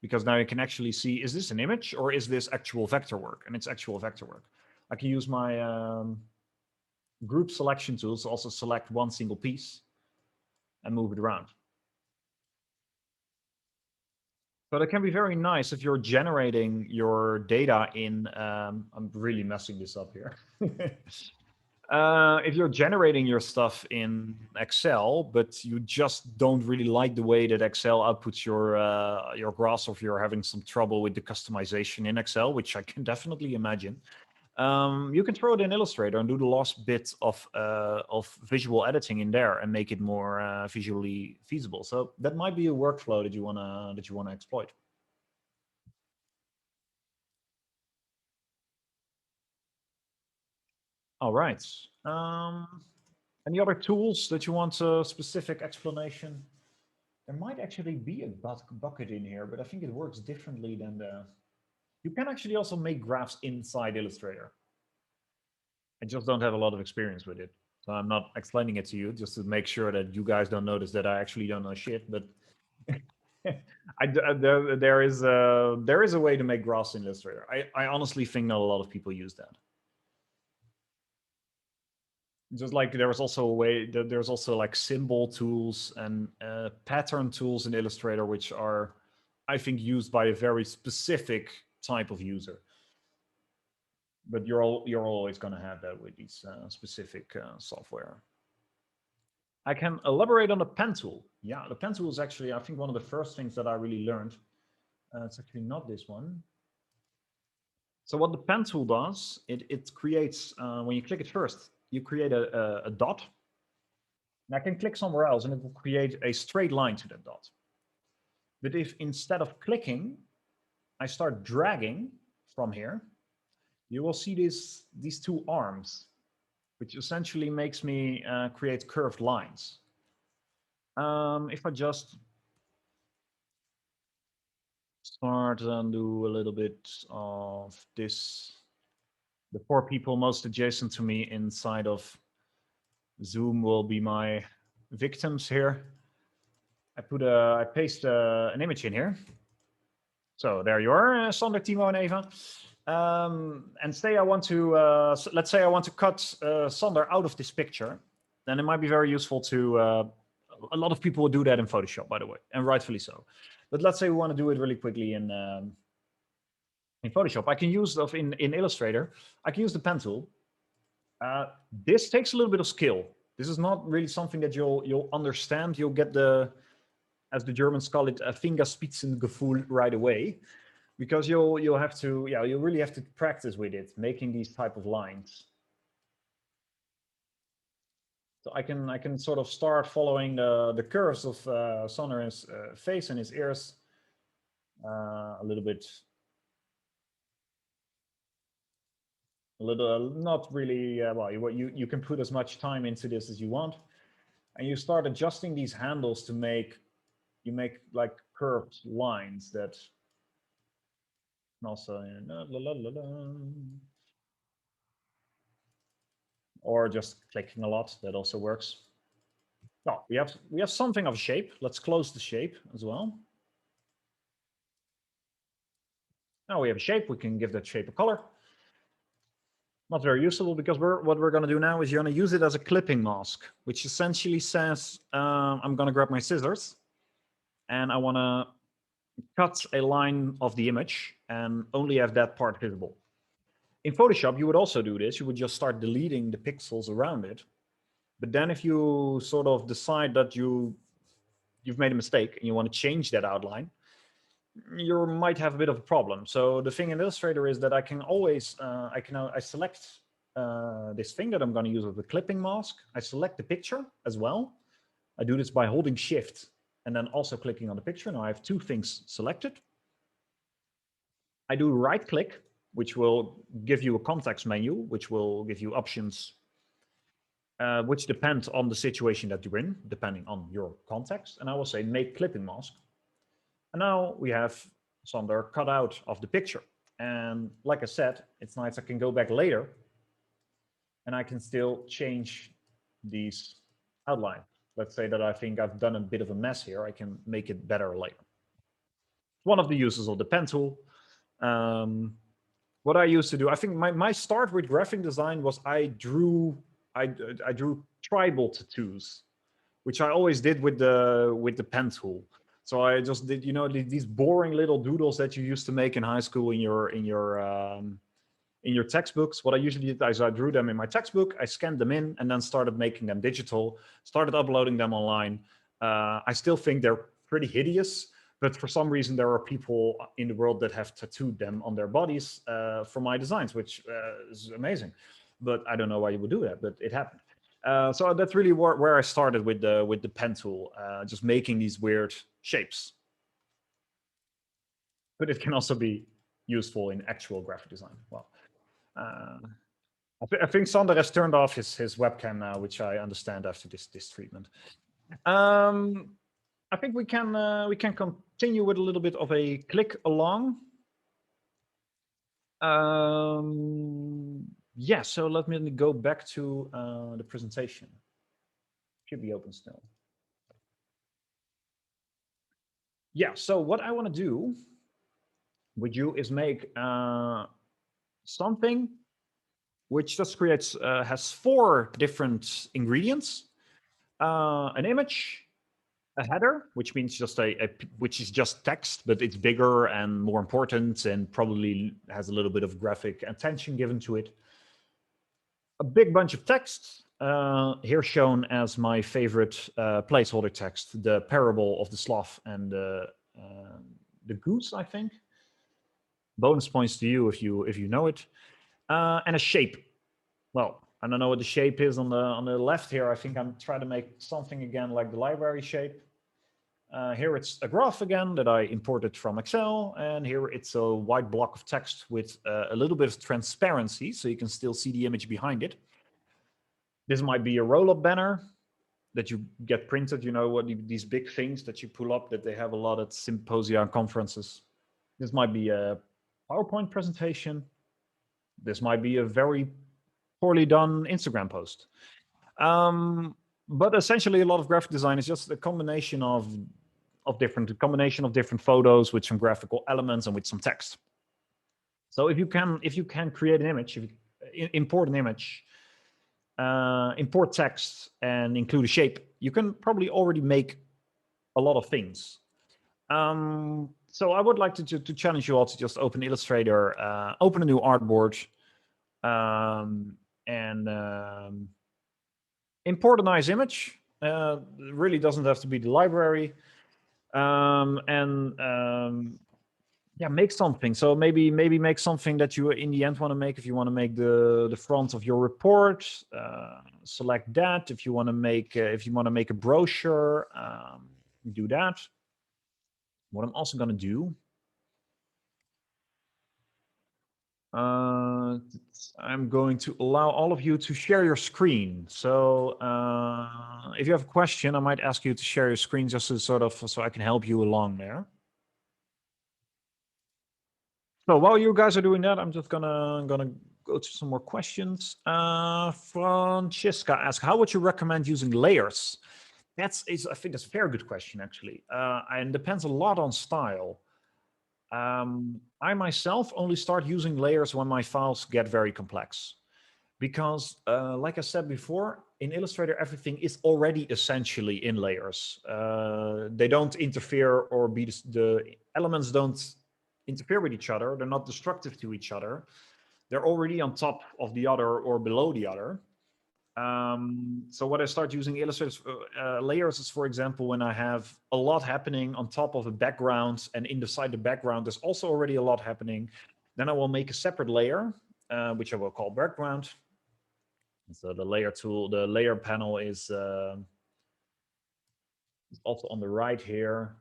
Because now you can actually see, is this an image or is this actual vector work? And it's actual vector work. I can use my group selection tools to also select one single piece and move it around. But it can be very nice if you're generating your data in, I'm really messing this up here. If you're generating your stuff in Excel, but you just don't really like the way that Excel outputs your graphs, or if you're having some trouble with the customization in Excel, which I can definitely imagine, you can throw it in Illustrator and do the last bit of visual editing in there and make it more visually feasible. So that might be a workflow that you wanna exploit. All right. Any other tools that you want a specific explanation? There might actually be a bucket in here, but I think it works differently than the... You can actually also make graphs inside Illustrator. I just don't have a lot of experience with it. So I'm not explaining it to you just to make sure that you guys don't notice that I actually don't know shit, but there is a way to make graphs in Illustrator. I honestly think not a lot of people use that. Just like there's also a way that there's also like symbol tools and pattern tools in Illustrator, which are, I think, used by a very specific type of user. But you're always going to have that with these specific software. I can elaborate on the pen tool. Yeah, the pen tool is actually, I think, one of the first things that I really learned. It's actually not this one. So what the pen tool does, it creates, when you click it first, you create a dot. And I can click somewhere else and it will create a straight line to that dot. But if instead of clicking, I start dragging from here, you will see these two arms, which essentially makes me create curved lines. If I just start and do a little bit of this, the four people most adjacent to me inside of Zoom will be my victims here. I paste an image in here. So there you are, Sander, Timo, and Eva. And say I want to, let's say I want to cut Sander out of this picture, then it might be very useful to, a lot of people will do that in Photoshop, by the way, and rightfully so. But let's say we want to do it really quickly in Photoshop. I can use in Illustrator, I can use the pen tool. This takes a little bit of skill. This is not really something that you'll understand. You'll get the, as the Germans call it, a Fingerspitzengefühl right away, because you'll have to, yeah, you really have to practice with it, making these type of lines. So I can sort of start following the curves of Sander's face and his ears a little bit. Not really, well, you can put as much time into this as you want, and you start adjusting these handles to make, you make like curved lines that also, or just clicking a lot, that also works. Well, we have something of a shape. Let's close the shape as well. Now we have a shape, we can give that shape a color. Not very useful, because what we're going to do now is you're going to use it as a clipping mask, which essentially says, I'm going to grab my scissors and I want to cut a line of the image and only have that part visible. In Photoshop, you would also do this. You would just start deleting the pixels around it. But then if you sort of decide that you've made a mistake and you want to change that outline, you might have a bit of a problem. So the thing in Illustrator is that I can always, I select this thing that I'm going to use as a clipping mask. I select the picture as well. I do this by holding Shift and then also clicking on the picture. Now I have two things selected. I do right click, which will give you a context menu, which will give you options which depend on the situation that you're in, depending on your context. And I will say make clipping mask. And now we have Sander cut out of the picture. And like I said, it's nice. I can go back later and I can still change these outlines. Let's say that I think I've done a bit of a mess here. I can make it better later. One of the uses of the pen tool. What I used to do, I think my start with graphic design was I drew tribal tattoos, which I always did with the pen tool. So I just did, you know, these boring little doodles that you used to make in high school in your textbooks. What I usually did is I drew them in my textbook, I scanned them in, and then started making them digital, started uploading them online. I still think they're pretty hideous, but for some reason there are people in the world that have tattooed them on their bodies for my designs, which is amazing. But I don't know why you would do that, but it happened. So that's really where I started with the pen tool, just making these weird shapes. But it can also be useful in actual graphic design. Well, I think Sander has turned off his webcam now, which I understand after this treatment. I think we can continue with a little bit of a click along. Yeah, so let me go back to the presentation. Should be open still. Yeah, so what I want to do with you is make something which just creates, has 4 different ingredients. An image, a header, which means just which is just text, but it's bigger and more important and probably has a little bit of graphic attention given to it. A big bunch of text, here shown as my favorite placeholder text, the parable of the sloth and the goose, I think. Bonus points to you if you know it. And a shape. Well, I don't know what the shape is on the left here. I think I'm trying to make something again like the library shape. Here it's a graph again that I imported from Excel, and here it's a white block of text with a little bit of transparency, so you can still see the image behind it. This might be a roll-up banner that you get printed, you know, what these big things that you pull up that they have a lot at symposia and conferences. This might be a PowerPoint presentation. This might be a very poorly done Instagram post. But essentially a lot of graphic design is just a combination of different photos with some graphical elements and with some text. So if you can create an image, if you import an image, import text and include a shape, you can probably already make a lot of things. So I would like to challenge you all to just open Illustrator, open a new artboard, and import a nice image. It really doesn't have to be the library. Yeah, make something. So maybe make something that you in the end want to make. If you want to make the front of your report, select that. If you want to make a brochure, do that. What I'm also going to do, I'm going to allow all of you to share your screen. So if you have a question, I might ask you to share your screen just to so I can help you along there. So while you guys are doing that, I'm just gonna go to some more questions. Francesca asks, how would you recommend using layers? I think that's a very good question, actually, and depends a lot on style. I myself only start using layers when my files get very complex, because like I said before, in Illustrator, everything is already essentially in layers. They don't interfere or the elements don't interfere with each other. They're not destructive to each other. They're already on top of the other or below the other. So what I start using Illustrative layers is, for example, when I have a lot happening on top of a background, and inside the background there's also already a lot happening. Then I will make a separate layer, which I will call background. So the layer tool, the layer panel is also on the right here.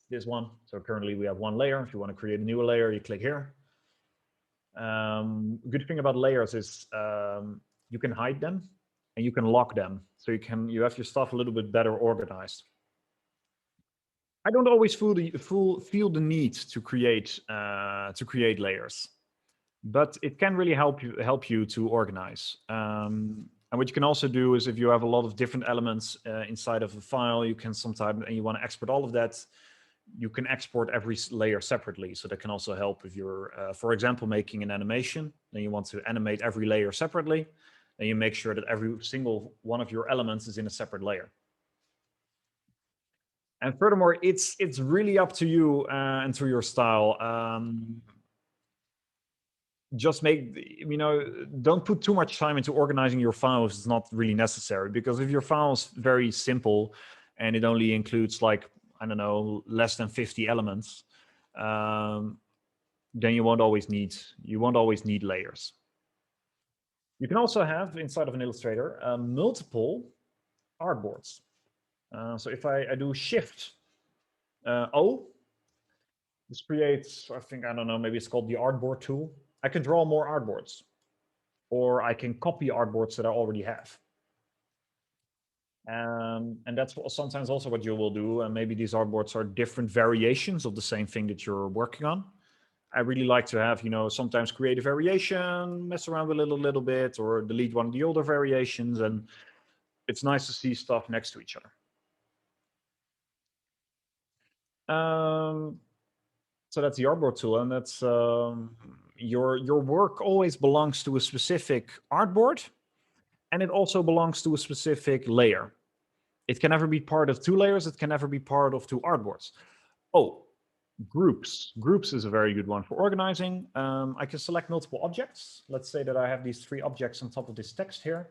This one. So currently we have one layer. If you want to create a new layer, you click here. Good thing about layers is you can hide them and you can lock them. So you have your stuff a little bit better organized. I don't always feel the need to create layers, but it can really help you to organize. And what you can also do is, if you have a lot of different elements inside of a file, you can sometimes, and you want to export all of that, you can export every layer separately. So that can also help if you're, for example, making an animation, then you want to animate every layer separately, and you make sure that every single one of your elements is in a separate layer. And furthermore, it's really up to you and to your style. Just don't put too much time into organizing your file if it's not really necessary. Because if your file is very simple and it only includes, like, I don't know, less than 50 elements, then you won't always need layers. You can also have, inside of an Illustrator, multiple artboards. So if I do Shift O, this creates, I don't know, maybe it's called the Artboard tool. I can draw more artboards, or I can copy artboards that I already have. And that's sometimes also what you will do. And maybe these artboards are different variations of the same thing that you're working on. I really like to have, sometimes create a variation, mess around with it a little bit, or delete one of the older variations. And it's nice to see stuff next to each other. So that's the artboard tool, and that's your work always belongs to a specific artboard, and it also belongs to a specific layer. It can never be part of two layers. It can never be part of two artboards. Oh, groups. Groups is a very good one for organizing. I can select multiple objects. Let's say that I have these 3 objects on top of this text here.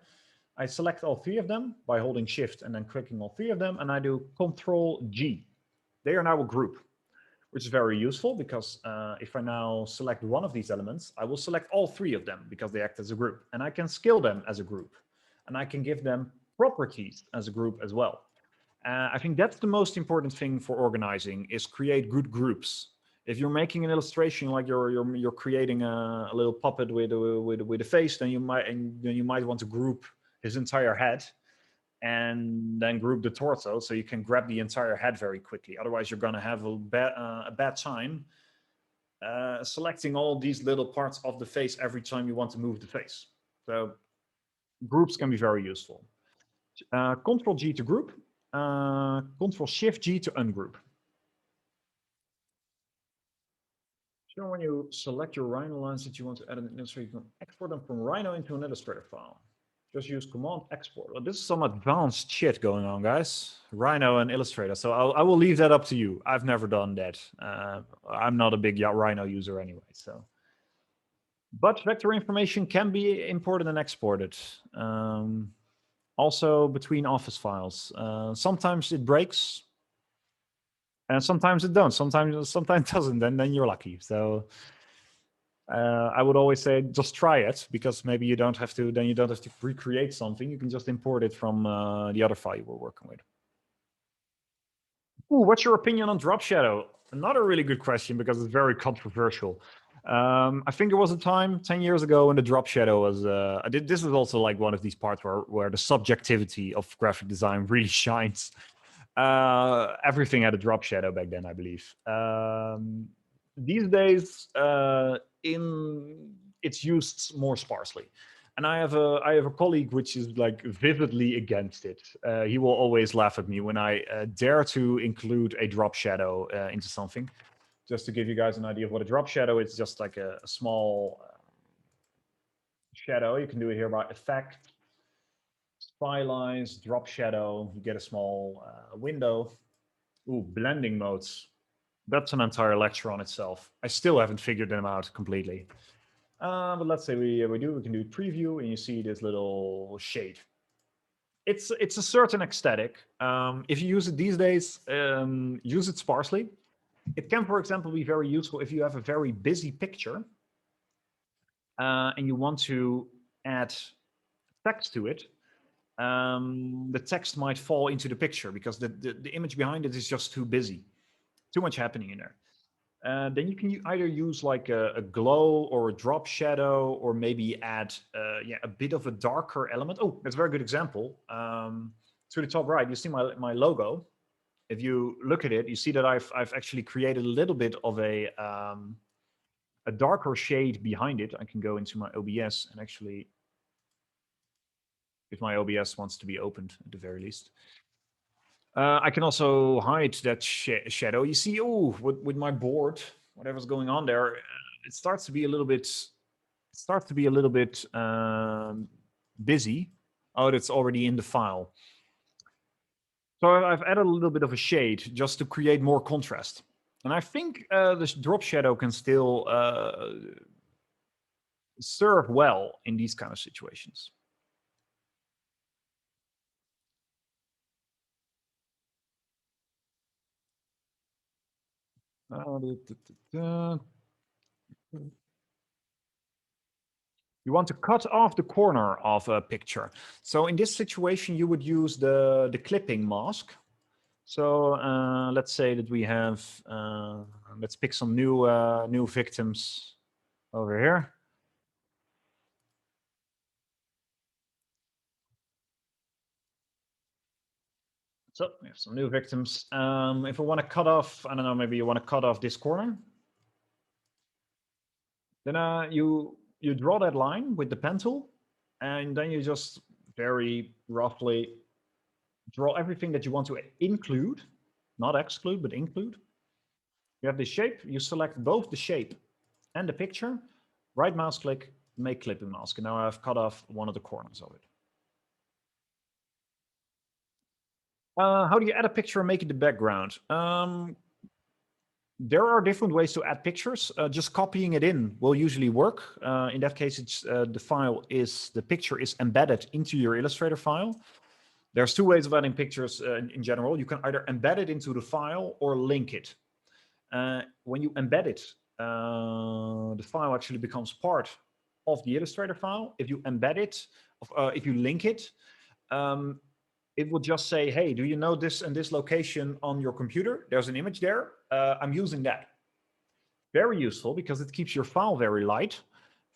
I select all 3 of them by holding Shift and then clicking all 3 of them, and I do Control G. They are now a group, which is very useful because if I now select one of these elements, I will select all 3 of them because they act as a group, and I can scale them as a group, and I can give them properties as a group as well. I think that's the most important thing for organizing, is create good groups. If you're making an illustration, like you're creating a little puppet with a face, then you might want to group his entire head, and then group the torso, so you can grab the entire head very quickly. Otherwise, you're going to have a bad time selecting all these little parts of the face every time you want to move the face. So groups can be very useful. Control G to group. Control Shift G to ungroup. So when you select your Rhino lines that you want to add an Illustrator, you can export them from Rhino into an Illustrator file. Just use Command Export. Well, this is some advanced shit going on, guys. Rhino and Illustrator. So I will leave that up to you. I've never done that. I'm not a big Rhino user anyway. So, but vector information can be imported and exported. Also between Office files. Sometimes it breaks, and sometimes it don't. Sometimes it doesn't. And then you're lucky. So I would always say just try it, because maybe you don't have to. Then you don't have to recreate something. You can just import it from the other file you were working with. Ooh, what's your opinion on drop shadow? Another really good question, because it's very controversial. I think there was a time 10 years ago when the drop shadow was. This was also like one of these parts where the subjectivity of graphic design really shines. Everything had a drop shadow back then, I believe. These days, it's used more sparsely. And I have a colleague which is like vividly against it. He will always laugh at me when I dare to include a drop shadow into something. Just to give you guys an idea of what a drop shadow is, just like a small shadow. You can do it here by Effect, Spy Lines, Drop Shadow. You get a small window. Ooh, blending modes. That's an entire lecture on itself. I still haven't figured them out completely. But let's say we can do preview, and you see this little shade. It's a certain aesthetic. If you use it these days, use it sparsely. It can, for example, be very useful if you have a very busy picture and you want to add text to it. The text might fall into the picture because the image behind it is just too busy, too much happening in there. Then you can either use like a glow or a drop shadow, or maybe add a bit of a darker element. Oh, that's a very good example. To the top right, you see my logo. If you look at it, you see that I've actually created a little bit of a darker shade behind it. I can go into my OBS and actually, if my OBS wants to be opened at the very least. I can also hide that shadow. You see, oh, with my board, whatever's going on there, it starts to be a little bit, busy. Oh, it's already in the file. So I've added a little bit of a shade just to create more contrast. And I think this drop shadow can still serve well in these kind of situations. You want to cut off the corner of a picture. So in this situation, you would use the clipping mask. So let's say that we have, let's pick some new victims over here. So we have some new victims. If we want to cut off, I don't know, maybe you want to cut off this corner. Then you draw that line with the pen tool, and then you just very roughly draw everything that you want to include, not exclude, but include. You have the shape, you select both the shape and the picture, right mouse click, make clipping mask. And now I've cut off one of the corners of it. How do you add a picture and make it the background? There are different ways to add pictures. Just copying it in will usually work. In that case, it's the picture is embedded into your Illustrator file. There's two ways of adding pictures in general. You can either embed it into the file or link it. When you embed it, the file actually becomes part of the Illustrator file. If you embed it, if you link it, it will just say, hey, do you know this and this location on your computer? There's an image there. I'm using that. Very useful because it keeps your file very light.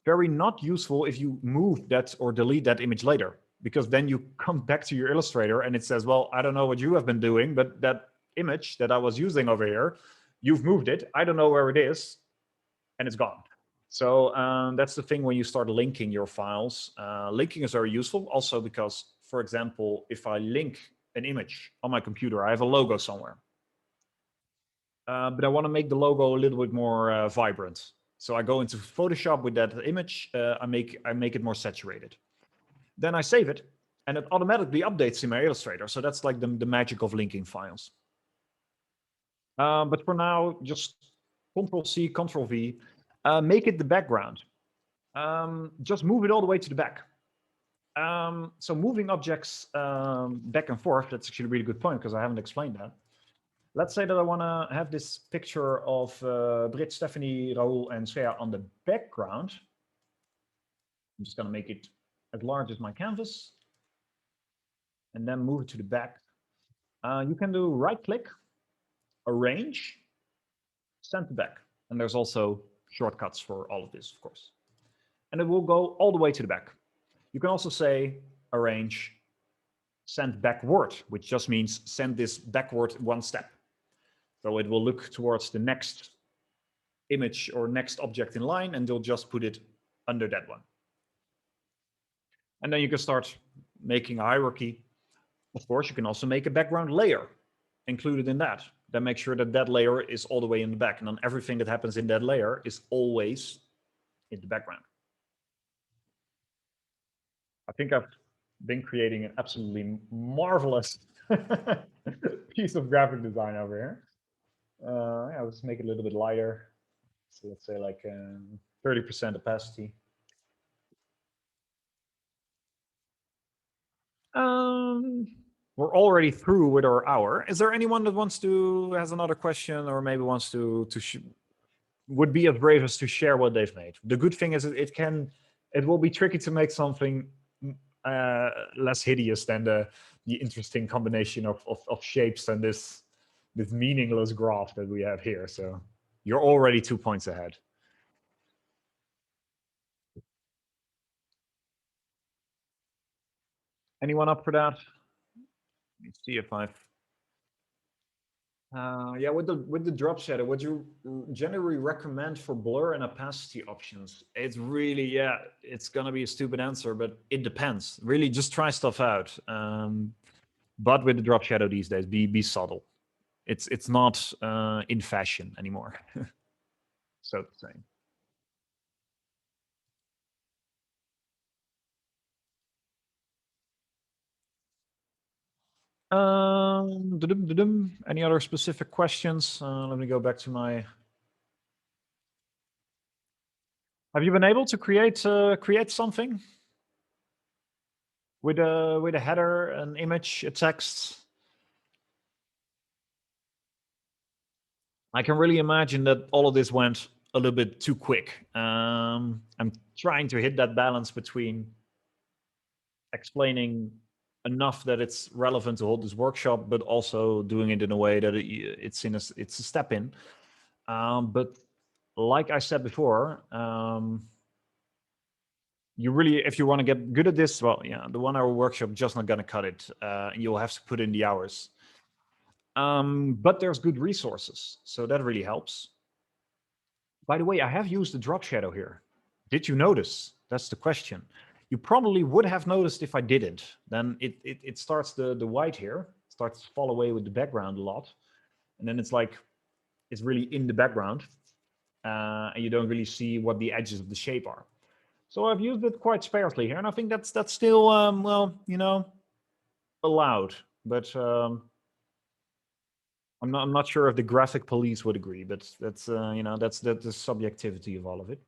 Very not useful if you move that or delete that image later, because then you come back to your Illustrator and it says, well, I don't know what you have been doing, but that image that I was using over here, you've moved it. I don't know where it is, and it's gone. So that's the thing when you start linking your files. Linking is very useful also because, for example, if I link an image on my computer, I have a logo somewhere. But I want to make the logo a little bit more vibrant. So I go into Photoshop with that image. I make it more saturated. Then I save it, and it automatically updates in my Illustrator. So that's like the magic of linking files. But for now, just Control-C, Control-V. Make it the background. Just move it all the way to the back. So moving objects back and forth, that's actually a really good point because I haven't explained that. Let's say that I want to have this picture of Brit, Stephanie, Raoul, and Shreya on the background. I'm just going to make it as large as my canvas and then move it to the back. You can do right-click, arrange, send to back. And there's also shortcuts for all of this, of course. And it will go all the way to the back. You can also say arrange, send backward, which just means send this backward one step. So it will look towards the next image or next object in line, and you'll just put it under that one. And then you can start making a hierarchy. Of course, you can also make a background layer included in that. Then make sure that that layer is all the way in the back. And then everything that happens in that layer is always in the background. I think I've been creating an absolutely marvelous piece of graphic design over here. Yeah, let's make it a little bit lighter. So let's say like 30% opacity. We're already through with our hour. Is there anyone that has another question, or maybe wants to would be as brave as to share what they've made? The good thing is it will be tricky to make something less hideous than the interesting combination of shapes and this meaningless graph that we have here. So you're already 2 points ahead. Anyone up for that? Let's see if I've yeah, with the drop shadow, what you generally recommend for blur and opacity options? It's really, yeah, it's gonna be a stupid answer, but it depends. Really, just try stuff out. But with the drop shadow these days, be subtle. It's not in fashion anymore, so to say. Any other specific questions? Let me go back to my. Have you been able to create something with a header, an image, a text? I can really imagine that all of this went a little bit too quick. I'm trying to hit that balance between explaining enough that it's relevant to hold this workshop, but also doing it in a way that it's a step in. But like I said before, you really, if you want to get good at this, well, yeah, the 1 hour workshop just not gonna cut it. You'll have to put in the hours. But there's good resources, so that really helps. By the way, I have used the drop shadow here. Did you notice? That's the question. You probably would have noticed if I didn't. Then it starts the white here, starts to fall away with the background a lot. And then it's like, it's really in the background. And you don't really see what the edges of the shape are. So I've used it quite sparingly here. And I think that's still, well, you know, allowed. But I'm not sure if the graphic police would agree, but that's you know, that's the subjectivity of all of it.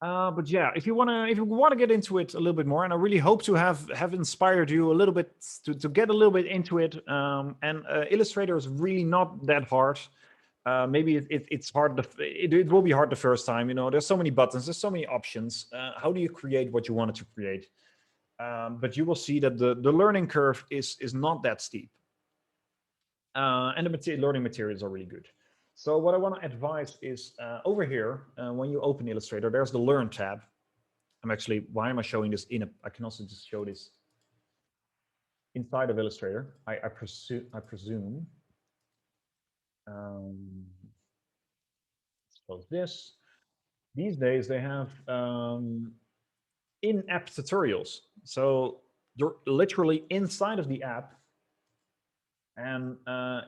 But yeah, if you wanna get into it a little bit more, and I really hope to have inspired you a little bit to get a little bit into it. And Illustrator is really not that hard. Maybe it's hard. It will be hard the first time. You know, there's so many buttons, there's so many options. How do you create what you wanted to create? But you will see that the learning curve is not that steep. And the learning materials are really good. So what I want to advise is over here, when you open Illustrator, there's the Learn tab. Why am I showing this I can also just show this inside of Illustrator. I presume. Suppose this. These days they have in-app tutorials. So you're literally inside of the app, and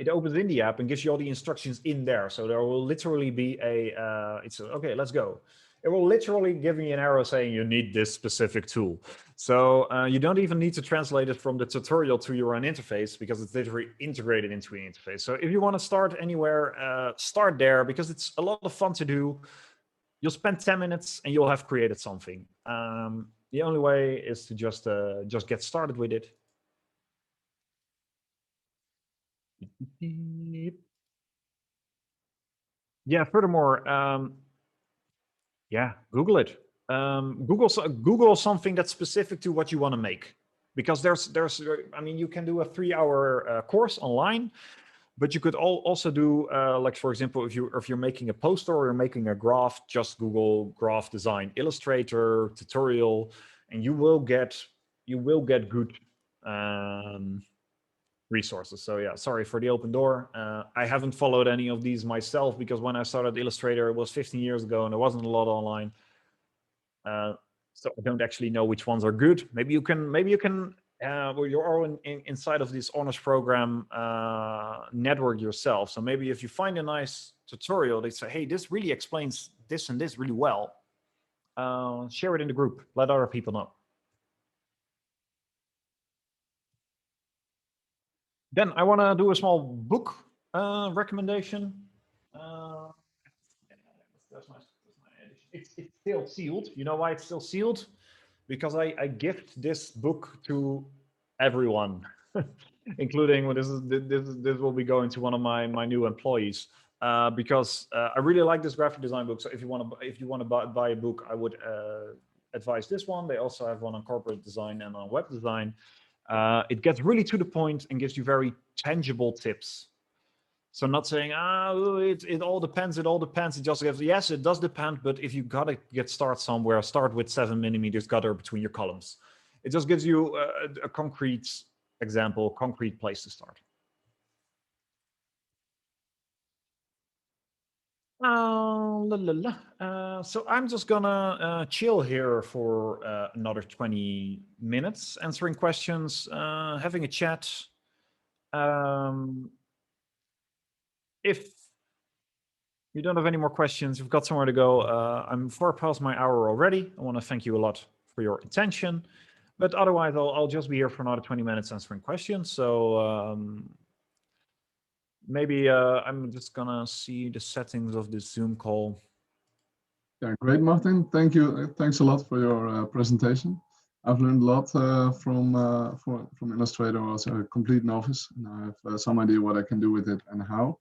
it opens in the app and gives you all the instructions in there. So there will literally be okay, let's go. It will literally give me an arrow saying you need this specific tool. So you don't even need to translate it from the tutorial to your own interface, because it's literally integrated into an interface. So if you want to start anywhere, start there, because it's a lot of fun to do. You'll spend 10 minutes and you'll have created something. The only way is to just get started with it. Yeah, furthermore, yeah, Google it. Google something that's specific to what you want to make, because I mean, you can do a 3-hour course online, but you could also do like, for example, if you're making a poster or you're making a graph, just Google graph design Illustrator tutorial, and you will get good resources. So yeah, sorry for the open door. I haven't followed any of these myself, because when I started Illustrator, it was 15 years ago and there wasn't a lot online. So I don't actually know which ones are good. Maybe you can well, you're all inside of this honors program network yourself. So maybe if you find a nice tutorial, they say, hey, this really explains this and this really well. Share it in the group. Let other people know. Then I want to do a small book recommendation. That's my edition. It's still sealed. You know why it's still sealed? Because I gift this book to everyone, including this will be going to one of my new employees. Because I really like this graphic design book. So if you want to buy a book, I would advise this one. They also have one on corporate design and on web design. It gets really to the point and gives you very tangible tips. So not saying, it all depends, it all depends. It just gives, yes, it does depend, but if you gotta get started somewhere, start with 7mm gutter between your columns. It just gives you a concrete example, concrete place to start. So I'm just gonna chill here for another 20 minutes, answering questions, having a chat. If you don't have any more questions, you've got somewhere to go. I'm far past my hour already. I want to thank you a lot for your attention. But otherwise, I'll just be here for another 20 minutes answering questions. So maybe I'm just going to see the settings of this Zoom call. Yeah, great, Martin. Thank you. Thanks a lot for your presentation. I've learned a lot from Illustrator. I was a complete novice, and I have some idea what I can do with it and how.